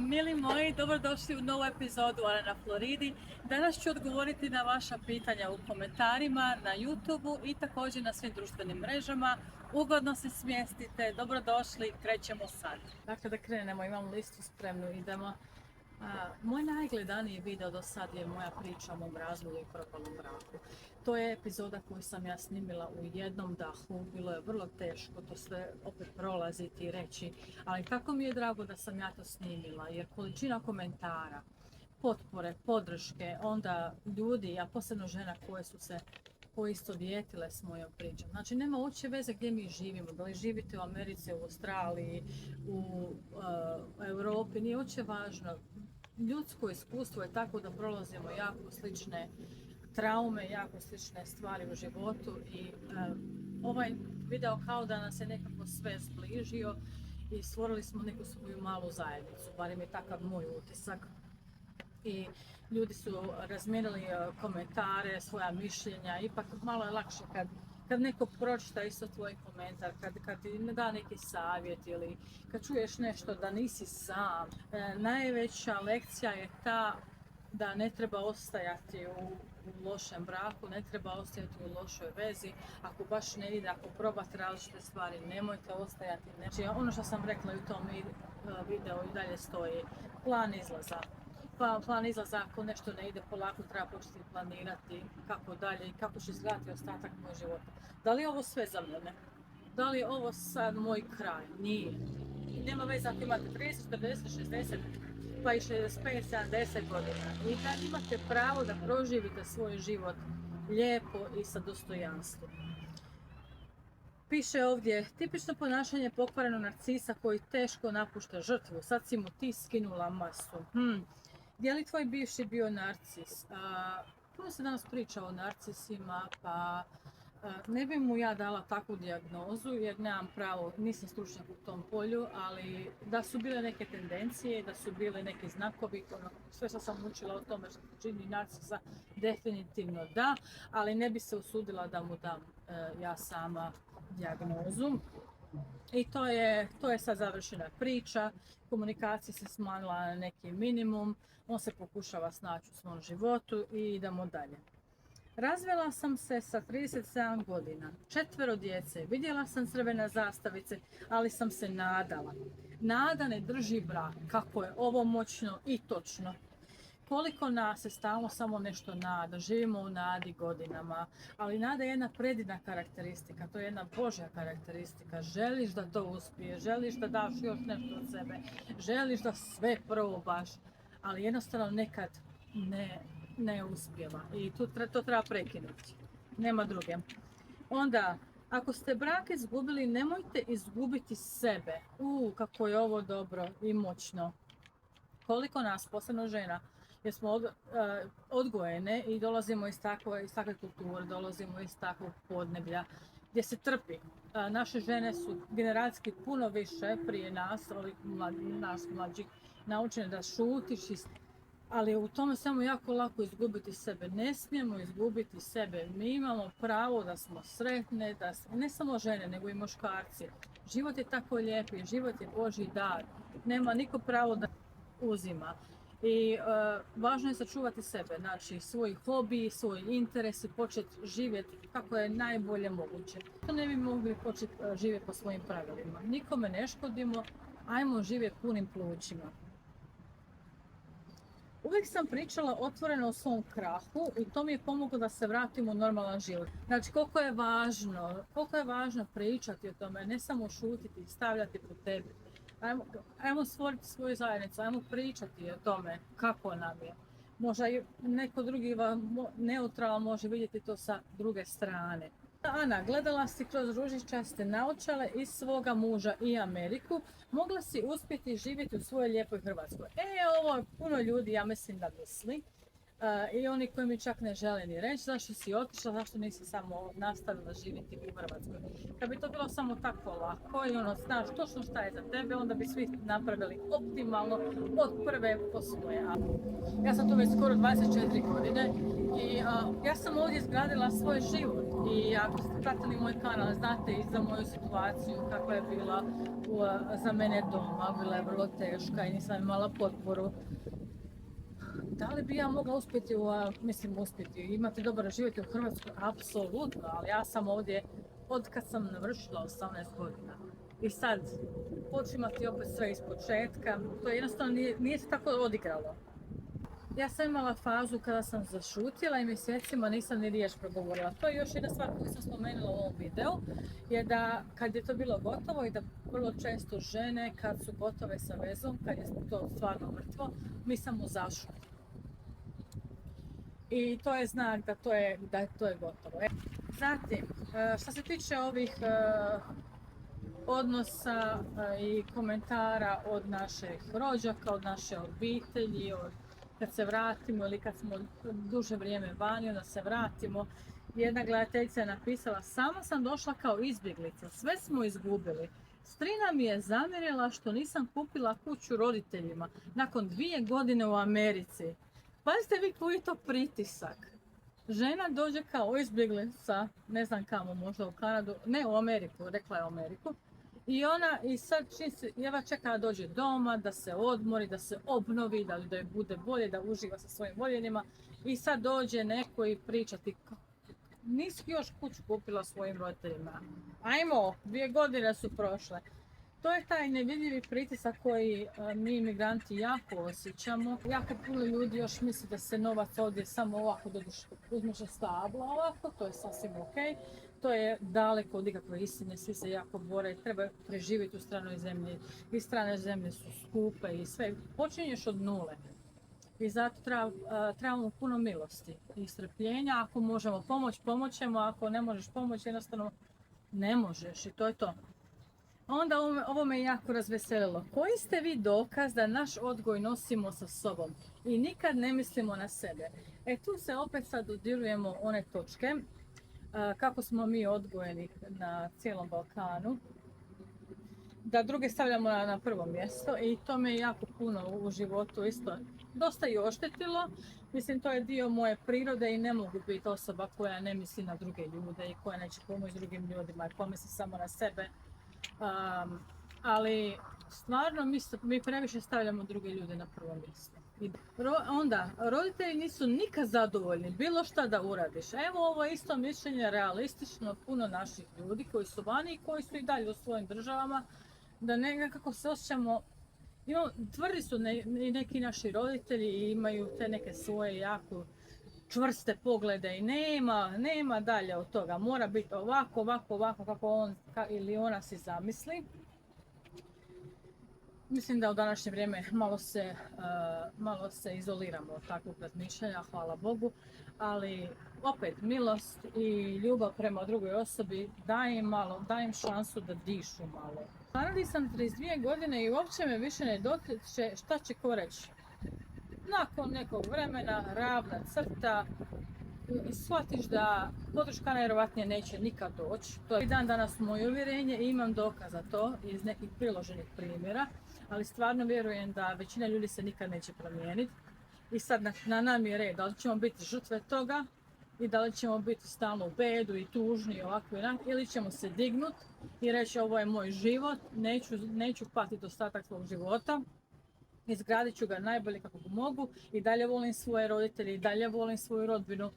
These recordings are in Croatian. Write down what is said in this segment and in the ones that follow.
Mili moji, dobrodošli u novu epizodu Ana na Floridi. Danas ću odgovoriti na vaša pitanja u komentarima na YouTubeu i također na svim društvenim mrežama. Ugodno se smjestite, dobrodošli, krećemo sad. Dakle, da krenemo, imam listu spremnu, idemo. Moj najgledaniji video do sad je moja priča o mom razvoju i propalom braku. To je epizoda koju sam ja snimila u jednom dahu, bilo je vrlo teško to sve opet prolaziti i reći, ali kako mi je drago da sam ja to snimila, jer količina komentara, potpore, podrške, onda ljudi, a posebno žena koje su se poistovjetile s mojom pričom. Znači, nema uopće veze gdje mi živimo, da li živite u Americi, u Australiji, u Europi, nije uopće važno. Ljudsko iskustvo je tako da prolazimo jako slične traume, jako slične stvari u životu i ovaj video kao da nas je nekako sve zbližio i stvorili smo neku svoju malu zajednicu, barem je takav moj utisak. I ljudi su razmijenili komentare, svoja mišljenja, ipak malo je lakše kad neko pročita isto tvoj komentar, kad ti ne da neki savjet ili kad čuješ nešto da nisi sam. Najveća lekcija je ta da ne treba ostajati u lošem braku, ne treba ostajati u lošoj vezi. Ako baš ne ide, ako probate različite stvari, nemojte ostajati. Znači, ono što sam rekla u tom videu i dalje stoji, plan izlaza. Plan izlaza, ako nešto ne ide polako, treba početi planirati kako dalje i kako će izgledati ostatak moj života. Da li je ovo sve za mene? Da li je ovo sad moj kraj? Nije. Nema veze ako imate 30, 40, 60, pa i 65, 70 godina. I da imate pravo da proživite svoj život lijepo i sa dostojanstvom. Piše ovdje, tipično ponašanje pokvarenog narcisa koji teško napušta žrtvu. Sad si mu ti skinula masu. Je li tvoj bivši bio narcis? Puno se danas priča o narcisima, pa ne bi mu ja dala takvu dijagnozu jer nemam pravo, nisam stručnjak u tom polju, ali da su bile neke tendencije, da su bile neki znakovi, sve što sam učila o tome što čini narcisa, definitivno da, ali ne bi se usudila da mu dam ja sama dijagnozu. I to je sad završena priča, komunikacija se smanjila na neki minimum, on se pokušava snaći u svom životu i idemo dalje. Razvela sam se sa 37 godina, 4 djece, vidjela sam crvene zastavice, ali sam se nadala. Nada ne drži brak, kako je ovo moćno i točno. Koliko nas se stalno samo nešto nada, živimo u nadi godinama, ali nada je jedna predivna karakteristika, to je jedna Božja karakteristika. Želiš da to uspije, želiš da daš još nešto od sebe, želiš da sve probaš, ali jednostavno nekad ne uspijeva i to treba prekinuti, nema druge. Onda, ako ste brak izgubili, nemojte izgubiti sebe. Kako je ovo dobro i moćno. Koliko nas, posebno žena, jer smo odgojene i dolazimo iz takve kulture, dolazimo iz takvog podneblja gdje se trpi. Naše žene su generacijski puno više prije nas, nas mlađih, naučene da šutiš, ali u tome samo jako lako izgubiti sebe. Ne smijemo izgubiti sebe. Mi imamo pravo da smo sretne, ne samo žene, nego i muškarci. Život je tako lijep i život je Božji dar. Nema niko pravo da uzima. I važno je sačuvati sebe, znači svoj hobi, svoj interes i početi živjeti kako je najbolje moguće. To ne bi mogli početi živjeti po svojim pravilima. Nikome ne škodimo, ajmo živjeti punim plućima. Uvijek sam pričala otvoreno o svom krahu i to mi je pomoglo da se vratim u normalan život. Znači, koliko je važno pričati o tome, ne samo šutiti i stavljati po tebi. Ajmo stvoriti svoju zajednicu, ajmo pričati o tome kako nam je. Možda i neko drugi neutralan može vidjeti to sa druge strane. Ana, gledala si kroz ružičaste naočale iz svoga muža i Ameriku, mogla si uspjeti živjeti u svojoj lijepoj Hrvatskoj. Ovo puno ljudi, ja mislim da misli. I oni koji mi čak ne žele ni reći zašto si otišla, zašto nisi samo nastavila živjeti u Hrvatskoj. Kad bi to bilo samo tako lako i ono, znaš točno šta je za tebe, onda bi svi napravili optimalno od prve po svoje. Ja sam tu već skoro 24 godine i ja sam ovdje izgradila svoj život. I ako ste pratili moj kanal, znate i za moju situaciju kakva je bila za mene doma, bila je vrlo teška i nisam imala potporu. Da li bi ja mogla uspjeti, imati dobar život u Hrvatskoj? Apsolutno, ali ja sam ovdje od kad sam navršila 18 godina. I sad počimati opet sve iz početka, to jednostavno nije se tako odigralo. Ja sam imala fazu kada sam zašutila i mjesecima nisam ni riječ progovorila. To je još jedna stvar koju sam spomenula u ovom videu, je da kad je to bilo gotovo i da vrlo često žene kad su gotove sa vezom, kad je to stvarno mrtvo, mi samo zašutimo. I to je znak da to je gotovo. Zatim, što se tiče ovih odnosa i komentara od naših rođaka, od naše obitelji, kad se vratimo ili kad smo duže vrijeme vani, onda se vratimo. Jedna gledateljica je napisala: sama sam došla kao izbjeglica, sve smo izgubili. Strina mi je zamjerila što nisam kupila kuću roditeljima nakon 2 godine u Americi. Pazite vi koji je to pritisak. Žena dođe kao izbjeglica, ne znam kamo, možda u Kanadu, ne u Ameriku, rekla je u Ameriku. I sad jedva čeka da dođe doma, da se odmori, da se obnovi, da joj bude bolje, da uživa sa svojim voljenima. I sad dođe neko i priča ti: nisi još kuću kupila svojim roditeljima. Ajmo, 2 godine su prošle. To je taj nevidljivi pritisak koji mi imigranti jako osjećamo. Jako puno ljudi još misli da se novac ovdje samo ovako uzmeš stabla ovako, to je sasvim ok. To je daleko od ikakve istine, svi se jako bore, treba preživjeti u stranoj zemlji. I strane zemlje su skupe i sve. Počinješ od nule. I zato trebamo puno milosti i strpljenja. Ako možemo pomoći ćemo, ako ne možeš pomoći, jednostavno ne možeš i to je to. Onda ovo me jako razveselilo. Koji ste vi dokaz da naš odgoj nosimo sa sobom i nikad ne mislimo na sebe? Tu se opet sad dodirujemo one točke kako smo mi odgojeni na cijelom Balkanu, da druge stavljamo na prvo mjesto i to me jako puno u životu isto dosta i oštetilo. Mislim, to je dio moje prirode i ne mogu biti osoba koja ne misli na druge ljude i koja neće pomoći drugim ljudima i pomisli samo na sebe. Ali stvarno mi previše stavljamo druge ljude na prvo mjesto. Onda, roditelji nisu nikad zadovoljni bilo šta da uradiš. Evo, ovo je isto mišljenje realistično puno naših ljudi koji su vani i koji su i dalje u svojim državama, da nekako se osjećamo, tvrdi su neki naši roditelji i imaju te neke svoje jako čvrste poglede i nema dalje od toga. Mora biti ovako kako on ili ona si zamisli. Mislim da u današnje vrijeme malo se izoliramo od takvog razmišljanja, hvala Bogu, ali opet milost i ljubav prema drugoj osobi daje im šansu da dišu malo. U Kanadi sam 32 godine i uopće me više ne dotiče šta će ko reći. Nakon nekog vremena, ravna crta, shvatiš da podrška najvjerojatnije neće nikad doći. To je dan danas moje uvjerenje i imam dokaz za to iz nekih priloženih primjera, ali stvarno vjerujem da većina ljudi se nikad neće promijeniti. I sad na nam je red, da li ćemo biti žrtve toga i da li ćemo biti stalno u bedu i tužni i ovako ili ćemo se dignuti i reći: ovo je moj život, neću patiti ostatak svog života. Izgradit ću ga najbolje kako mogu i dalje volim svoje roditelje i dalje volim svoju rodbinu,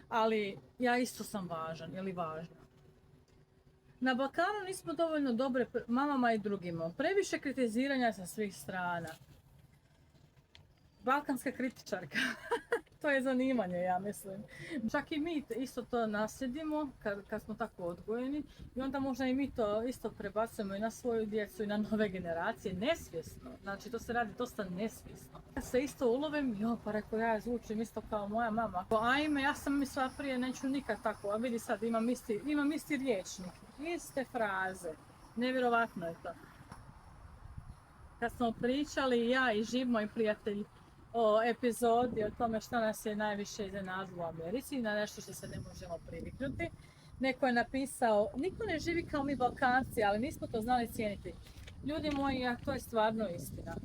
ali ja isto sam važan ili važna. Na Balkanu nismo dovoljno dobre mamama i drugima. Previše kritiziranja sa svih strana. Balkanska kritičarka. To je zanimanje, ja mislim. Čak i mi isto to nasljedimo kad smo tako odgojeni i onda možda i mi to isto prebacujemo i na svoju djecu i na nove generacije, nesvjesno. Znači, to se radi dosta nesvjesno. Ja se isto ulovim, pa rekao, ja zvučim isto kao moja mama. Ajme, ja sam mislila prije, neću nikad tako, a vidi sad, imam isti riječnik, iste fraze. Nevjerovatno je to. Kad smo pričali, ja i Živ, moj prijatelj, o epizodi, o tome što nas je najviše iznenadilo u Americi, na nešto što se ne možemo priviknuti. Neko je napisao, niko ne živi kao mi Balkanci, ali nismo to znali cijeniti. Ljudi moji, a to je stvarno istina.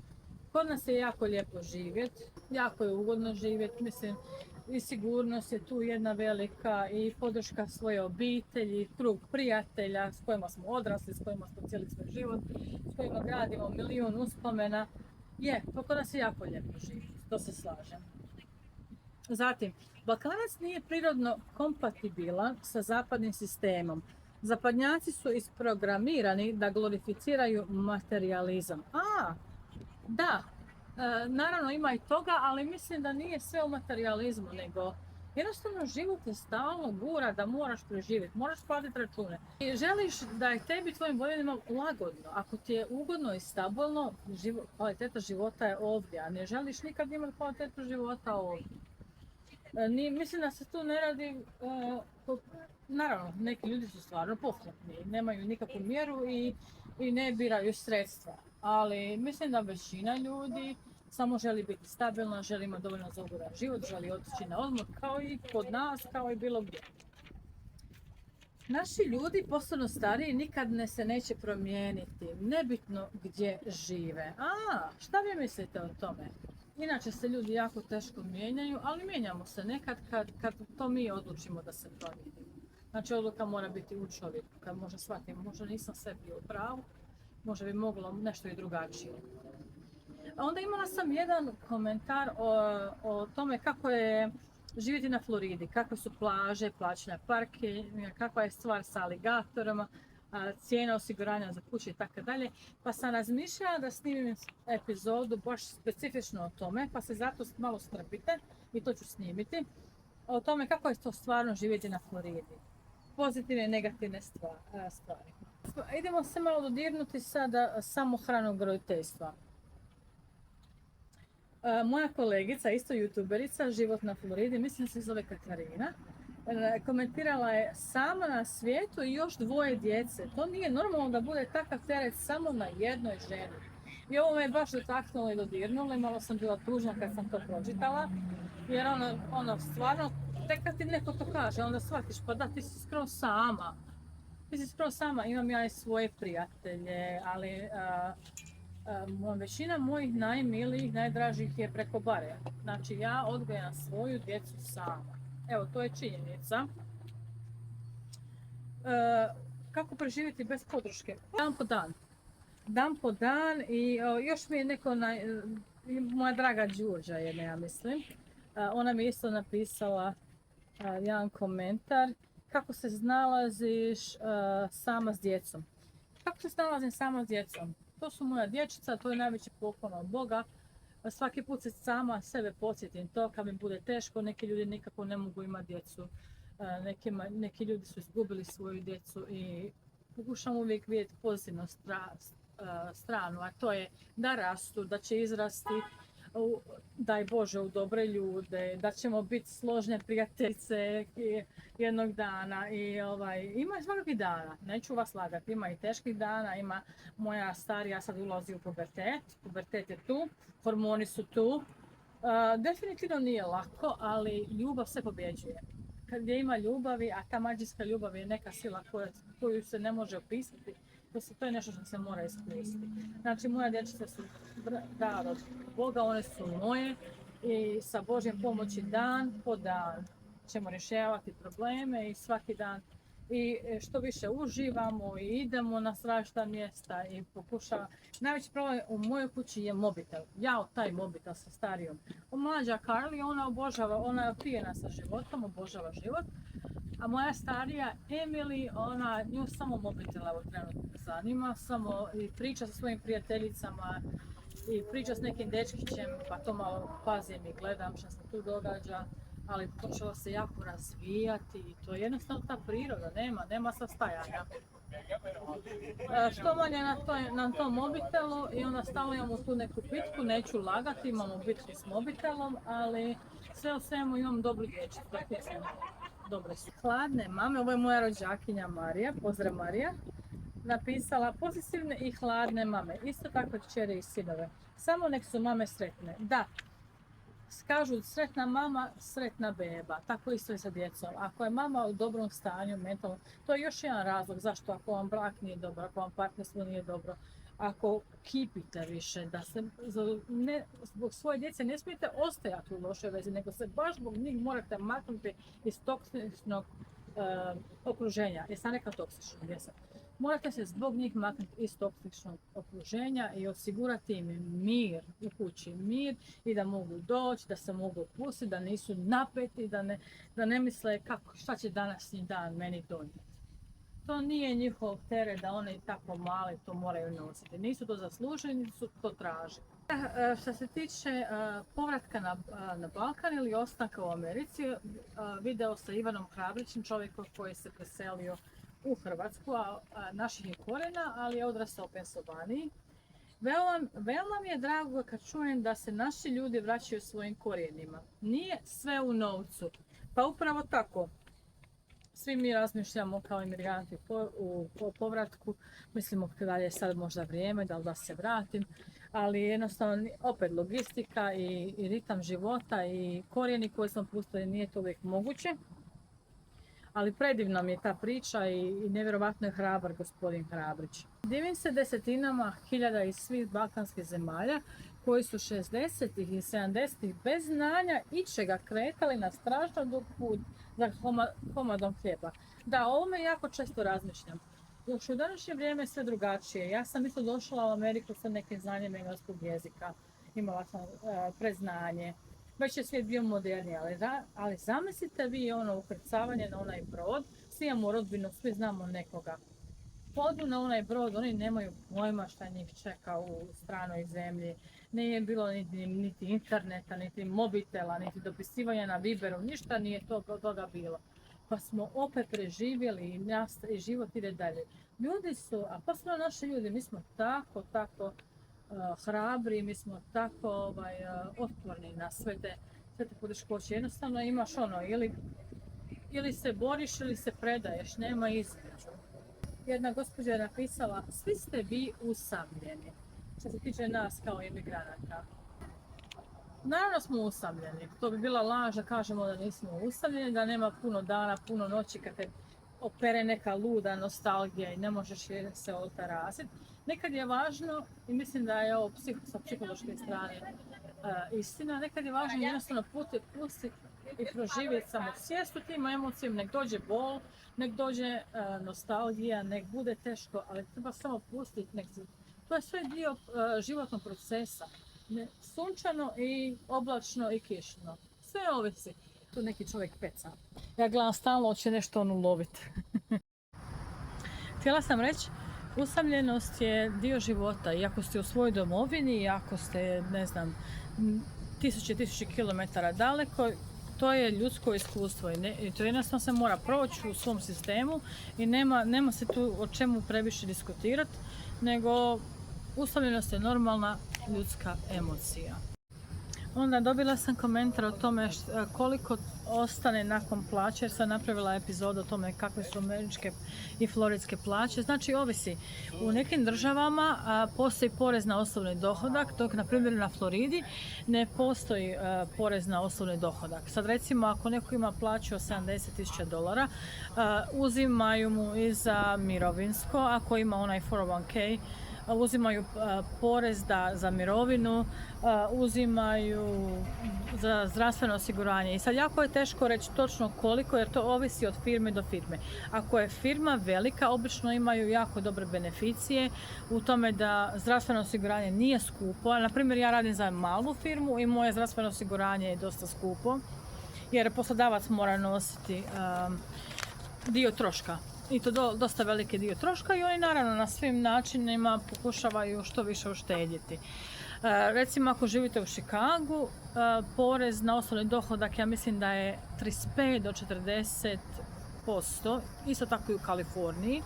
Kod nas je jako lijepo živjeti, jako je ugodno živjeti, mislim, i sigurnost je tu jedna velika i podrška svoje obitelji, krug prijatelja s kojima smo odrasli, s kojima smo cijeli svoj život, s kojima gradimo milijun uspomena. Kod nas je jako lijepo živjeti, to se slažem. Zatim, Balkanac nije prirodno kompatibilan sa zapadnim sistemom. Zapadnjaci su isprogramirani da glorificiraju materializam. Da, naravno ima i toga, ali mislim da nije sve u materializmu, nego jednostavno život je stalno gura da moraš preživjeti, moraš platiti račune. I želiš da je tebi, tvojim voljenima lagodno. Ako ti je ugodno i stabilno, kvaliteta života je ovdje, a ne želiš nikad imati kvalitetu života ovdje. Mislim da se tu ne radi, naravno, neki ljudi su stvarno pohlepni, nemaju nikakvu mjeru i ne biraju sredstva. Ali mislim da većina ljudi samo želi biti stabilna, želi imati dovoljno za ugodan život, želi otići na odmor kao i kod nas, kao i bilo gdje. Naši ljudi, posebno stariji, nikad se neće promijeniti, nebitno gdje žive. Šta vi mislite o tome? Inače se ljudi jako teško mijenjaju, ali mijenjamo se nekad kad to mi odlučimo da se promijenimo. Znači odluka mora biti u čovjeku, kad možda shvatim, možda nisam sve bio u pravu, možda bi moglo nešto i drugačije. A onda imala sam jedan komentar o tome kako je živjeti na Floridi, kakve su plaže, plaćanja parkinga, kakva je stvar sa aligatorima, cijena osiguranja za kuće i tako dalje. Pa sam razmišljala da snimim epizodu baš specifično o tome, pa se zato malo strpite i to ću snimiti. O tome kako je to stvarno živjeti na Floridi. Pozitivne i negativne stvari. Idemo se malo dodirnuti sada samohranog roditeljstva. Moja kolegica, isto youtuberica, život na Floridi, mislim se zove Katarina, komentirala je sama na svijetu i još 2 djece. To nije normalno da bude takav teret samo na jednoj ženi. I ovo me baš dotaknulo i dodirnulo i malo sam bila tužna kad sam to pročitala. Jer ono stvarno, tek kad ti neko to kaže, onda shvatiš pa da ti si skroz sama. Imam ja i svoje prijatelje, ali većina mojih najmilijih, najdražih je preko bare. Znači ja odgajam svoju djecu sama. Evo, to je činjenica. Kako preživjeti bez podrške? Dan po dan i još mi je neko, moja draga Đurđa jedna, ja mislim. Ona mi je isto napisala jedan komentar. Kako se snalaziš sama s djecom? Kako se snalazim sama s djecom? To su moja dječica, to je najveći poklon od Boga. Svaki put se sama sebe podsjetim to kad mi bude teško, neki ljudi nikako ne mogu imati djecu. Neki ljudi su izgubili svoju djecu i pokušam uvijek vidjeti pozitivnu stranu, a to je da rastu, da će izrasti, daj Bože, u dobre ljude, da ćemo biti složne prijateljice jednog dana. Ima svakakvih dana, neću vas lagati, ima i teških dana, ima moja starija sad ulazi u pubertet je tu, hormoni su tu. Definitivno nije lako, ali ljubav se pobjeđuje. Kad ima ljubavi, a ta mađijska ljubav je neka sila koju se ne može opisati, to je nešto što se mora iskoristiti. Znači, moja dječica su dar od Boga, one su moje i sa Božjom pomoći dan po dan ćemo rješavati probleme i svaki dan. I što više uživamo i idemo na različita mjesta i pokušava. Najveći problem u mojoj kući je mobitel. Ja taj mobitel sa starijom. Mlađa Carly, ona obožava, ona je opijena sa životom, obožava život. A moja starija Emily, nju samo mobitel trenutno zanima, samo i priča sa svojim prijateljicama i priča s nekim dečkićem, pa to malo pazim i gledam što se tu događa, ali počela se jako razvijati i to je jednostavno ta priroda, nema sastajanja. Što manje na tom mobitelu i onda stalno imamo tu neku bitku, neću lagati, imamo bitku s mobitelom, ali sve u svemu imam dobru dječicu. Dobre su. Hladne mame, ovo je moja rođakinja Marija, pozdrav Marija, napisala pozitivne i hladne mame, isto tako kćeri i sinove. Samo nek su mame sretne. Da, kažu sretna mama, sretna beba. Tako isto i sa djecom. Ako je mama u dobrom stanju mentalno, to je još jedan razlog zašto ako vam brak nije dobro, ako vam partnerstvo nije dobro, ako kipite više, da se zbog svoje djece ne smijete ostajati u lošoj vezi, nego se baš zbog njih morate maknuti iz toksičnog okruženja. Jesam neka toksično, jesam. Morate se zbog njih maknuti iz toksičnog okruženja i osigurati im mir u kući, mir i da mogu doći, da se mogu opustiti, da nisu napeti, da ne misle šta će današnji dan meni donijeti. To nije njihov teret da oni tako mali to moraju nositi. Nisu to zaslužili, niti su to tražili. Što se tiče povratka na Balkan ili ostanka u Americi, video sa Ivanom Hrabrićem, čovjekom koji se preselio u Hrvatsku, naših je korijena, ali je odrastao u Pensilvaniji. Veoma mi je drago kad čujem da se naši ljudi vraćaju svojim korijenima. Nije sve u novcu. Pa upravo tako. Svi mi razmišljamo kao imigranti u povratku. Mislimo da je sad možda vrijeme, da se vratim. Ali jednostavno opet logistika i ritam života i korijeni koje smo pustili nije to uvijek moguće. Ali predivna mi je ta priča i nevjerovatno je hrabar gospodin Hrabrić. Divim se desetinama hiljada iz svih balkanskih zemalja koji su 60-ih i 70-ih bez znanja ičega kretali na strašno dug put za komadom hljeba. Da, o ovome jako često razmišljam. Još u današnje vrijeme je sve drugačije. Ja sam isto došla u Ameriku sa nekim znanjem engleskog jezika. Imala sam predznanje. Već je svijet bio moderniji, ali zamislite vi ono ukrcavanje na onaj brod. Svi imamo rodbinu, svi znamo nekoga. Podu na onaj brod, oni nemaju pojma šta njih čeka u stranoj zemlji. Nije bilo niti interneta, niti mobitela, niti dopisivanja na Viberu, ništa nije toga bilo. Pa smo opet preživjeli i život ide dalje. Ljudi su, a posebno naši ljudi, mi smo tako hrabri, mi smo tako otporni na sve te poteškoće. Jednostavno imaš ono, ili se boriš ili se predaješ, nema između. Jedna gospođa je napisala, svi ste vi usamljeni, što se tiče nas kao imigranata. Naravno smo usamljeni, to bi bila laž da kažemo da nismo usamljeni, da nema puno dana, puno noći kad te opere neka luda nostalgija i ne možeš se otarasiti. Nekad je važno, i mislim da je ovo sa psihološke strane istina, nekad je važno jednostavno pustiti i proživjeti samo svijest u tim emocijama, nek dođe bol, nek dođe nostalgija, nek bude teško, ali treba samo pustiti, to je sve dio životnog procesa. Sunčano i oblačno i kišno. Sve ovisi. Tu neki čovjek peca. Ja gledam stalno, hoće nešto on uloviti. Htjela sam reći, usamljenost je dio života. I ako ste u svojoj domovini, i ako ste, ne znam, tisuće kilometara daleko, to je ljudsko iskustvo i to jednostavno se mora proći u svom sistemu i nema se tu o čemu previše diskutirati, nego usamljenost je normalna ljudska emocija. Onda dobila sam komentar o tome koliko ostane nakon plaće, jer sam napravila epizodu o tome kakve su američke i floridske plaće. Znači, ovisi. U nekim državama postoji porez na osobni dohodak, dok na primjer na Floridi ne postoji porez na osobni dohodak. Sad recimo, ako neko ima plaću od $70,000, uzimaju mu i za mirovinsko, ako ima onaj 401k, uzimaju porez za mirovinu, uzimaju za zdravstveno osiguranje. I sad jako je teško reći točno koliko, jer to ovisi od firme do firme. Ako je firma velika, obično imaju jako dobre beneficije u tome da zdravstveno osiguranje nije skupo. Na primjer, ja radim za malu firmu i moje zdravstveno osiguranje je dosta skupo, jer poslodavac mora nositi dio troška. I to dosta veliki dio troška i oni naravno na svim načinima pokušavaju što više uštedjeti. Recimo ako živite u Chicagu, porez na osobni dohodak ja mislim da je 35 do 40%, isto tako i u Kaliforniji.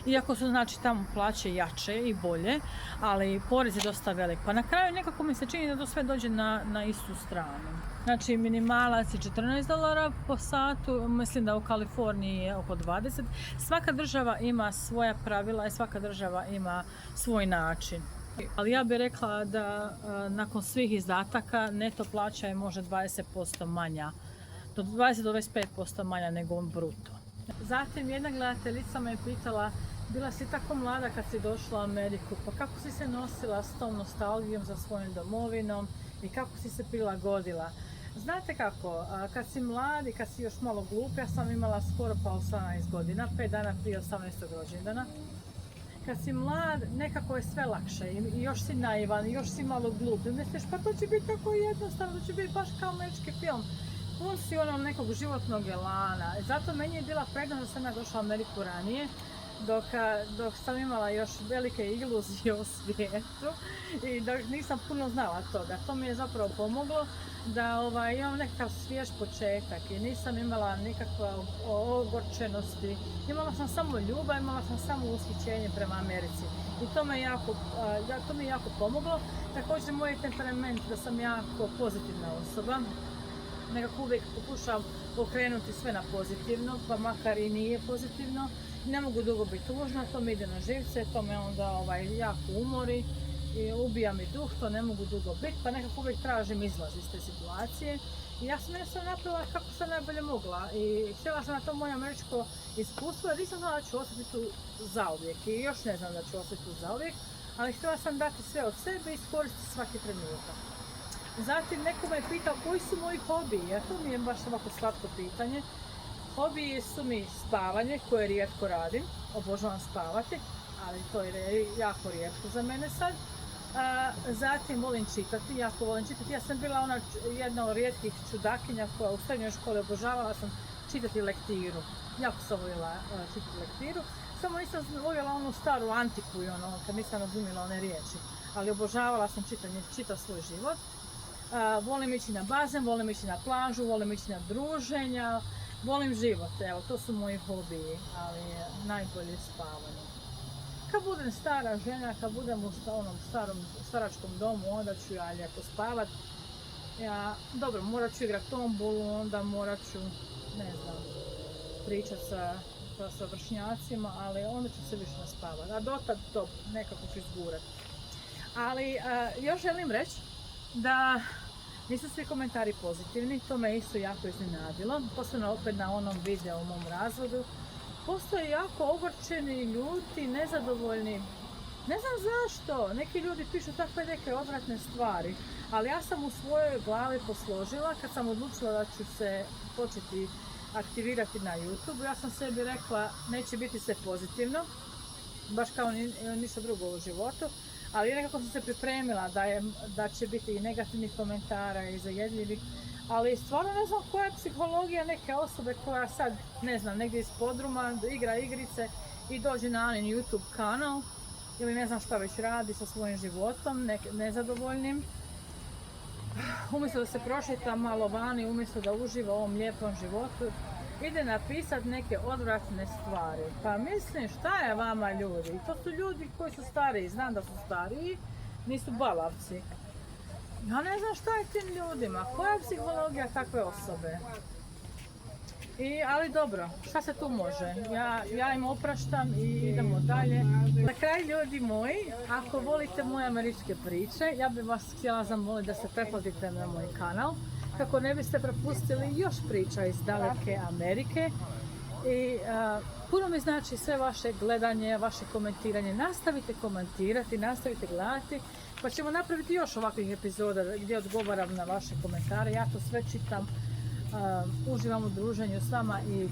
Iako su znači tamo plaće jače i bolje, ali porez je dosta velik. Pa na kraju nekako mi se čini da to sve dođe na istu stranu. Znači minimalac je $14 po satu, mislim da u Kaliforniji je oko 20. Svaka država ima svoja pravila i svaka država ima svoj način. Ali ja bih rekla da nakon svih izdataka neto plaća je možda 20% manja, do 20 do 25% manja nego bruto. Zatim jedna gledateljica me je pitala, bila si tako mlada kad si došla u Ameriku, pa kako si se nosila s tom nostalgijom za svojom domovinom i kako si se prilagodila? Znate kako, kad si mlad i kad si još malo glup, ja sam imala skoro pa 18 godina, 5 dana prije 18. rođendana. Kad si mlad, nekako je sve lakše i još si naivan, i još si malo glup. I misliš, pa to će biti tako jednostavno, to će biti baš kao američki film. Pun si onom nekog životnog elana. Zato meni je bila prednost da sam ja došla u Ameriku ranije, dok sam imala još velike iluzije o svijetu i dok nisam puno znala toga. To mi je zapravo pomoglo da imam nekakav svjež početak i nisam imala nikakve ogorčenosti. Imala sam samo ljubav, imala sam samo ushićenje prema Americi i to mi je jako pomoglo. Također moj temperament da sam jako pozitivna osoba. Nekako uvijek pokušavam okrenuti sve na pozitivno, pa makar i nije pozitivno. Ne mogu dugo biti tužna, to mi ide na živce, to me onda jako umori i ubija mi duh, to ne mogu dugo biti, pa nekako uvijek tražim izlaz iz te situacije. I ja sam napravila kako sam najbolje mogla i htjela sam na to moje američko iskustvo jer nisam znala da ću ostati tu zauvijek i još ne znam da ću ostati tu zauvijek, ali htjela sam dati sve od sebe i iskoristiti svaki trenutak. Zatim neko me je pitao koji su moji hobiji, a to mi je baš ovako slatko pitanje. Hobiji su mi spavanje koje rijetko radim, obožavam spavati, ali to je jako rijetko za mene sad. Zatim volim čitati, jako volim čitati. Ja sam bila jedna od rijetkih čudakinja koja u srednjoj školi obožavala sam čitati lektiru. Jako sam voljela čitati lektiru, samo nisam voljela onu staru antiku i kad nisam razumjela one riječi. Ali obožavala sam čitanje, čitav svoj život. Volim ići na bazen, volim ići na plažu, volim ići na druženja, volim život, evo, to su moji hobiji, ali najbolje spavanje. Kad budem stara žena, kad budem u onom staračkom domu, onda ću ja lijepo spavat. Dobro, morat ću igrat tombolu, onda morat ću, ne znam, pričat sa vršnjacima, ali onda ću se više naspavat. A dotad to nekako ću izgurat. Ali još želim reći da nisu svi komentari pozitivni, to me isto jako iznenadilo, posebno opet na onom videu u mom razvodu. Postoje jako ogorčeni, ljuti, nezadovoljni. Ne znam zašto, neki ljudi pišu takve neke odvratne stvari, ali ja sam u svojoj glavi posložila, kad sam odlučila da ću se početi aktivirati na YouTube, ja sam sebi rekla neće biti sve pozitivno, baš kao ništa drugo u životu. Ali nekako sam se pripremila da će biti i negativnih komentara i zajedljivih, ali stvarno ne znam koja je psihologija neke osobe koja sad, ne znam, negdje iz podruma igra igrice i dođe na Anin YouTube kanal ili ne znam šta već radi sa svojim životom, nezadovoljnim. Umjesto da se prošeta malo vani, umjesto da uživa u ovom lijepom životu, ide napisat neke odvratne stvari. Pa mislim, šta je vama ljudi? To su ljudi koji su stariji, znam da su stariji, nisu balavci. Ja ne znam šta je tim ljudima, koja je psihologija takve osobe? Ali dobro, šta se tu može? Ja im opraštam i idemo dalje. Na kraj, ljudi moji, ako volite moje američke priče, ja bih vas htjela zamoliti da se pretplatite na moj kanal, kako ne biste propustili još priča iz daleke Amerike. I puno mi znači sve vaše gledanje, vaše komentiranje. Nastavite komentirati, nastavite gledati, pa ćemo napraviti još ovakvih epizoda gdje odgovaram na vaše komentare. Ja to sve čitam, uživam u druženju s vama i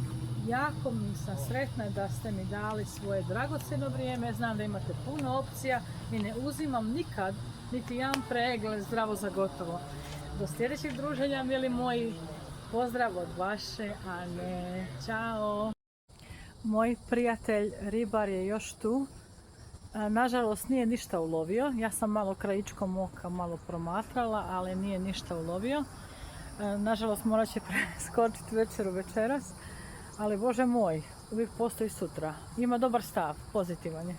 jako sam sretna da ste mi dali svoje dragocjeno vrijeme. Znam da imate puno opcija i ne uzimam nikad niti jedan pregled zdravo za gotovo. Do sljedećeg druženja, mili moji. Pozdrav od vaše Ane. Ćao! Moj prijatelj ribar je još tu. Nažalost nije ništa ulovio. Ja sam malo krajičkom oka malo promatrala, ali nije ništa ulovio. Nažalost morat će preskočiti večeru večeras. Ali Bože moj, uvijek postoji sutra. Ima dobar stav, pozitivan je.